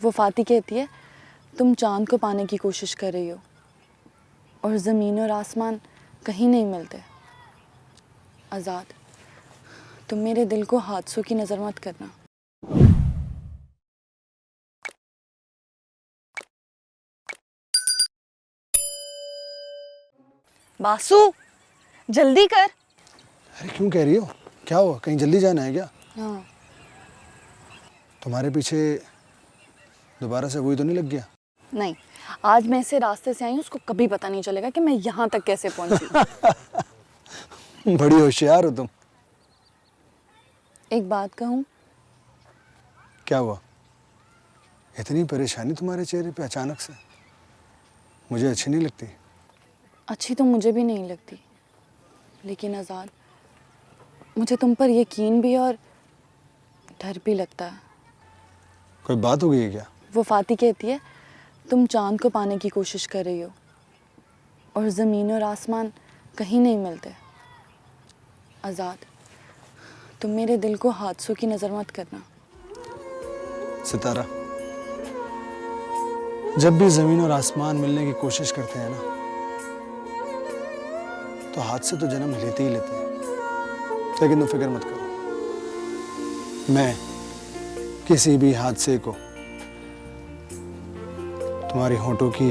वो फाती कहती है तुम चांद को पाने की कोशिश कर रही हो और ज़मीन और आसमान कहीं नहीं मिलते। आज़ाद, तुम मेरे दिल को हादसों की नज़र मत करना। बासु, जल्दी कर। अरे क्यों कह रही हो? क्या हुआ? कहीं जल्दी जाना है क्या? हाँ। तुम्हारे पीछे दोबारा से वही तो नहीं लग गया? नहीं, आज मैं ऐसे रास्ते से आई हूँ, उसको कभी पता नहीं चलेगा कि मैं यहाँ तक कैसे पहुँची। बड़ी होशियार हो तुम। एक बात कहूँ? क्या हुआ? इतनी परेशानी तुम्हारे चेहरे पे अचानक से? मुझे अच्छी नहीं लगती। अच्छी तो मुझे भी नहीं लगती, लेकिन आज़ाद, मुझे तुम पर यकीन भी और डर भी लगता है। कोई बात हो गई है क्या? वो फाती कहती है तुम चांद को पाने की कोशिश कर रही हो और ज़मीन और आसमान कहीं नहीं मिलते। आज़ाद, तुम मेरे दिल को हादसों की नज़र मत करना। सितारा, जब भी ज़मीन और आसमान मिलने की कोशिश करते हैं ना, तो हादसे तो जन्म लेते ही लेते हैं। लेकिन तुम फिक्र मत करो, मैं किसी भी हादसे को तुम्हारी होंठों की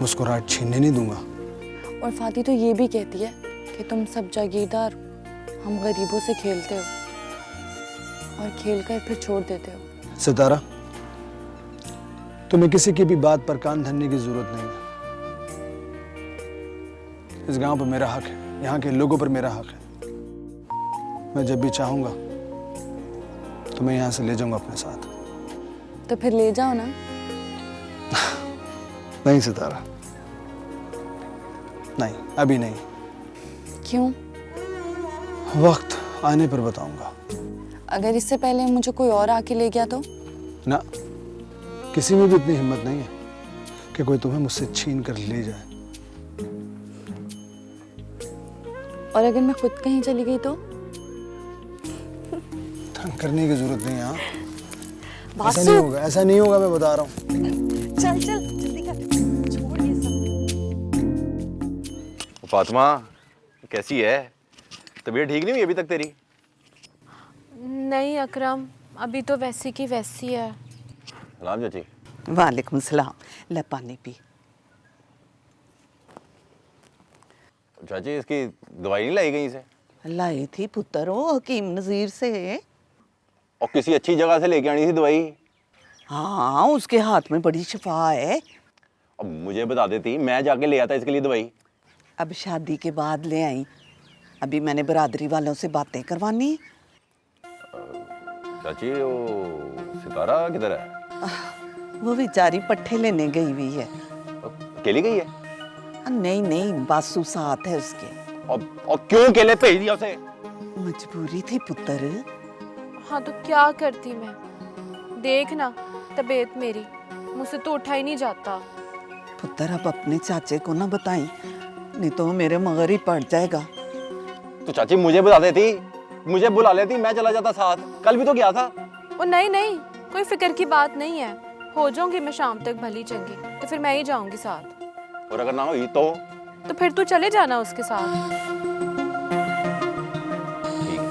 मुस्कुराहट छीनने नहीं दूंगा। और फाती तो ये भी कहती है कि तुम सब जागीरदार, हम गरीबों से खेलते हो और खेलकर फिर छोड़ देते हो। सितारा, तुम्हें किसी की भी बात पर कान धरने की जरूरत नहीं है। इस गांव पर मेरा हक है, यहाँ के लोगों पर मेरा हक है। मैं जब भी चाहूंगा तो मैं यहाँ से ले जाऊंगा अपने साथ। तो फिर ले जाओ ना। नहीं सितारा, नहीं, अभी नहीं। क्यों? वक्त आने पर बताऊंगा। अगर इससे पहले मुझे कोई और आके ले गया तो? ना, किसी में भी इतनी हिम्मत नहीं है कि कोई तुम्हें मुझसे छीन कर ले जाए। और अगर मैं खुद कहीं चली गई तो? तंग करने की जरूरत नहीं है। हाँ, ऐसा बासु, नहीं होगा, ऐसा नहीं होगा, मैं बता रहा हूँ। चल चल जल्दी कर, छोड़ ये सब। फातिमा, कैसी है? तबीयत ठीक नहीं हुई अभी तक तेरी? नहीं अकरम, अभी तो वैसी की वैसी है। सलाम चाची। वालेकुम सलाम। ले पानी पी। चाची, इसकी दवाई नहीं लाई कहीं से? लाई थी पुत्र, वो हकीम नज़ीर से। और किसी अच्छी जगह से लेके आनी थी दवाई। हाँ, उसके हाथ में बड़ी शिफा है। अब मुझे बता देती, मैं जाके ले आता इसके लिए दवाई। अब शादी के बाद ले आई, अभी मैंने बरादरी वालों से बातें करवानी है। चाची, वो सितारा किधर है? वो बेचारी पट्ठे लेने गई हुई है। अकेली गई है? नहीं नहीं, बासु साथ है उसके। और क्यों अकेले भेज दिया उसे? मजबूरी थी पुत्र। हाँ तो क्या करती मैं, देख ना तबीयत मेरी, मुझसे तो उठा ही नहीं जाता। पुत्र, अब अपने चाचे को ना बताई, नहीं तो वो मेरे मगर ही पड़ जाएगा। तो चाची मुझे बता देती, मुझे बुला लेती, मैं चला जाता साथ। कल भी तो गया था। ओ नहीं नहीं, कोई फिक्र की बात नहीं है, हो जाऊंगी मैं शाम तक भली चंगी, तो फिर मैं ही जाऊंगी साथ। और अगर ना हुई तो फिर तू चले जाना उसके साथ। ठीक है,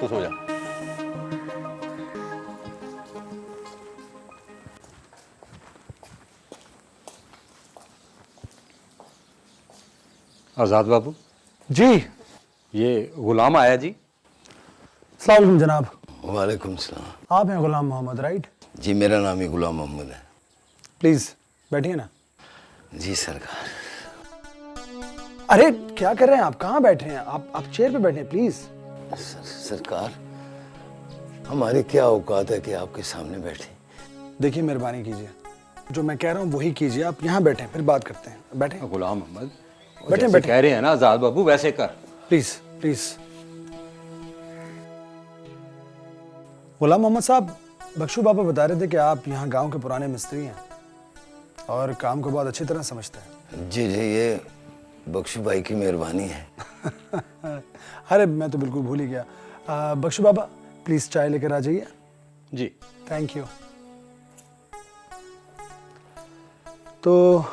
तू सो जा। आज़ाद बाबू जी, ये गुलाम आया जी। अस्सलाम वालेकुम जनाब। वालेकुम सलाम। आप हैं गुलाम मोहम्मद, राइट? जी, मेरा नाम ही गुलाम मोहम्मद है। प्लीज बैठिए ना। जी सरकार। अरे क्या कर रहे हैं आप? कहाँ बैठे हैं आप चेयर पे बैठे हैं प्लीज। सरकार, हमारी क्या औकात है कि आपके सामने बैठे? देखिए, मेहरबानी कीजिए, जो मैं कह रहा हूँ वही कीजिए। आप यहाँ बैठे, फिर बात करते हैं। बैठे गुलाम मोहम्मद, बैठे जैसे बैठे कह रहे हैं ना आज़ाद बाबू, वैसे कर। Please please. गुलाम मोहम्मद साहब, बख्शू बाबा बता रहे थे कि आप यहाँ गांव के पुराने मिस्त्री हैं और काम को बहुत अच्छी तरह समझते हैं। जी जी, ये बख्शू भाई की मेहरबानी है। अरे मैं तो बिल्कुल भूल ही गया। बख्शू बाबा, प्लीज चाय लेकर आ जाइए। जी। Thank you. तो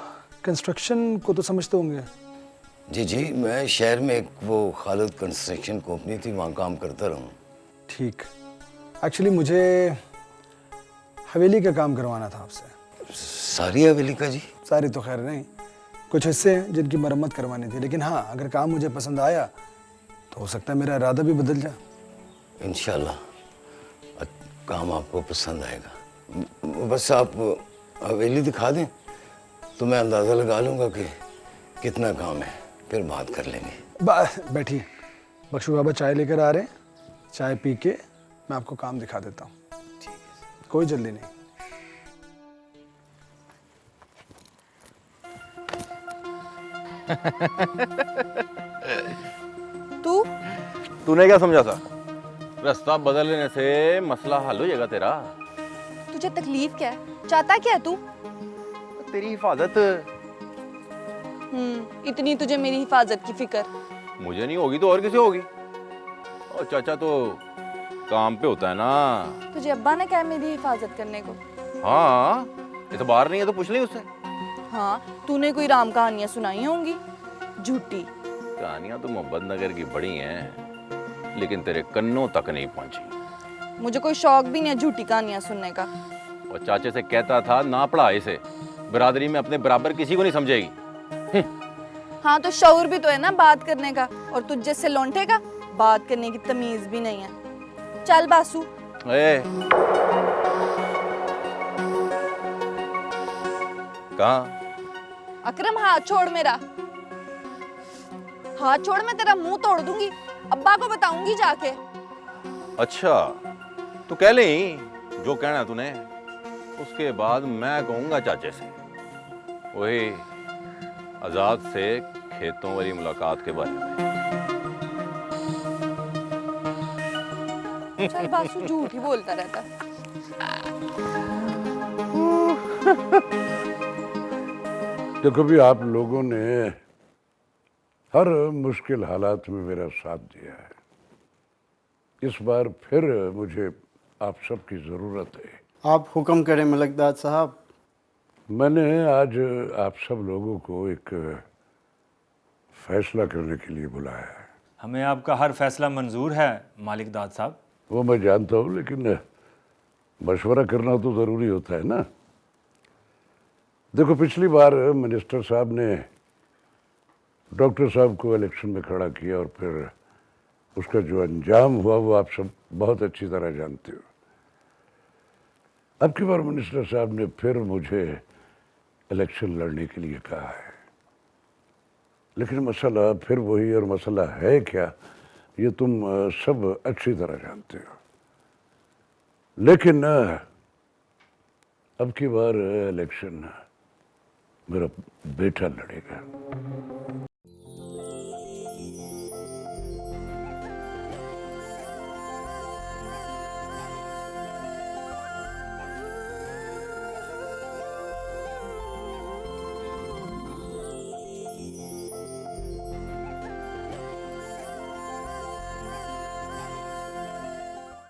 कंस्ट्रक्शन को तो समझते होंगे। जी जी, मैं शहर में एक वो खालिद कंस्ट्रक्शन कंपनी थी, वहाँ काम करता रहा हूँ। ठीक। एक्चुअली मुझे हवेली का काम करवाना था आपसे। सारी हवेली का जी? सारी तो खैर नहीं, कुछ हिस्से हैं जिनकी मरम्मत करवानी थी, लेकिन हाँ अगर काम मुझे पसंद आया तो हो सकता है मेरा इरादा भी बदल जाए। इंशाल्लाह काम आपको पसंद आएगा। बस आप हवेली दिखा दें तो मैं अंदाज़ा लगा लूँगा कि कितना काम है, फिर बात कर लेंगे। बैठिए, बख्शू बाबा चाय लेकर आ रहे हैं, चाय पी के मैं आपको काम दिखा देता हूँ। ठीक है। कोई जल्दी नहीं। तू तूने क्या समझा था? रास्ता बदलने से मसला हल हो जाएगा तेरा। तुझे तकलीफ क्या है? चाहता क्या है तू? तेरी हिफाजत। इतनी तुझे मेरी हिफाजत की फिक्र। मुझे नहीं होगी तो और किसे होगी? और चाचा तो काम पे होता है ना। तुझे अब्बा ने कहा है मेरी हिफाजत करने को? हाँ, इतबार नहीं है तो पूछ ली उससे। हाँ, तूने कोई राम कहानियां सुनाई होंगी, झूठी। कहानियां तो मोहब्बत नगर की बड़ी हैं, लेकिन तेरे कन्नों तक नहीं पहुंची। मुझे कोई शौक भी नहीं है झूठी कहानियां सुनने का। और चाचे से कहता था ना पढ़ा इसे, बिरादरी में अपने बराबर किसी को नहीं समझेगी। हाँ तो शौर भी तो है ना बात करने का, और तुझ जैसे लौंठे का बात करने की तमीज भी नहीं है। चल बासु। ए, कहाँ? अकरम हाथ छोड़ मेरा, हाथ छोड़, मैं तेरा मुंह तोड़ दूंगी, अब्बा को बताऊंगी जाके। अच्छा, तू कह ले जो कहना है तूने, उसके बाद मैं कहूंगा चाचे से वही आजाद से खेतों वाली मुलाकात के बारे में। चल बासु, झूठ ही बोलता रहता। देखो भी आप लोगों ने हर मुश्किल हालात में मेरा साथ दिया है। इस बार फिर मुझे आप सबकी ज़रूरत है। आप हुक्म करें मलकदाद साहब। मैंने आज आप सब लोगों को एक फैसला करने के लिए बुलाया है। हमें आपका हर फैसला मंजूर है मालिक दाद साहब। वो मैं जानता हूँ, लेकिन मशवरा करना तो ज़रूरी होता है ना। देखो, पिछली बार मिनिस्टर साहब ने डॉक्टर साहब को इलेक्शन में खड़ा किया और फिर उसका जो अंजाम हुआ वो आप सब बहुत अच्छी तरह जानते हो। अब की बार मिनिस्टर साहब ने फिर मुझे इलेक्शन लड़ने के लिए कहा है, लेकिन मसला फिर वही, और मसला है क्या ये तुम सब अच्छी तरह जानते हो। लेकिन अब की बार इलेक्शन मेरा बेटा लड़ेगा।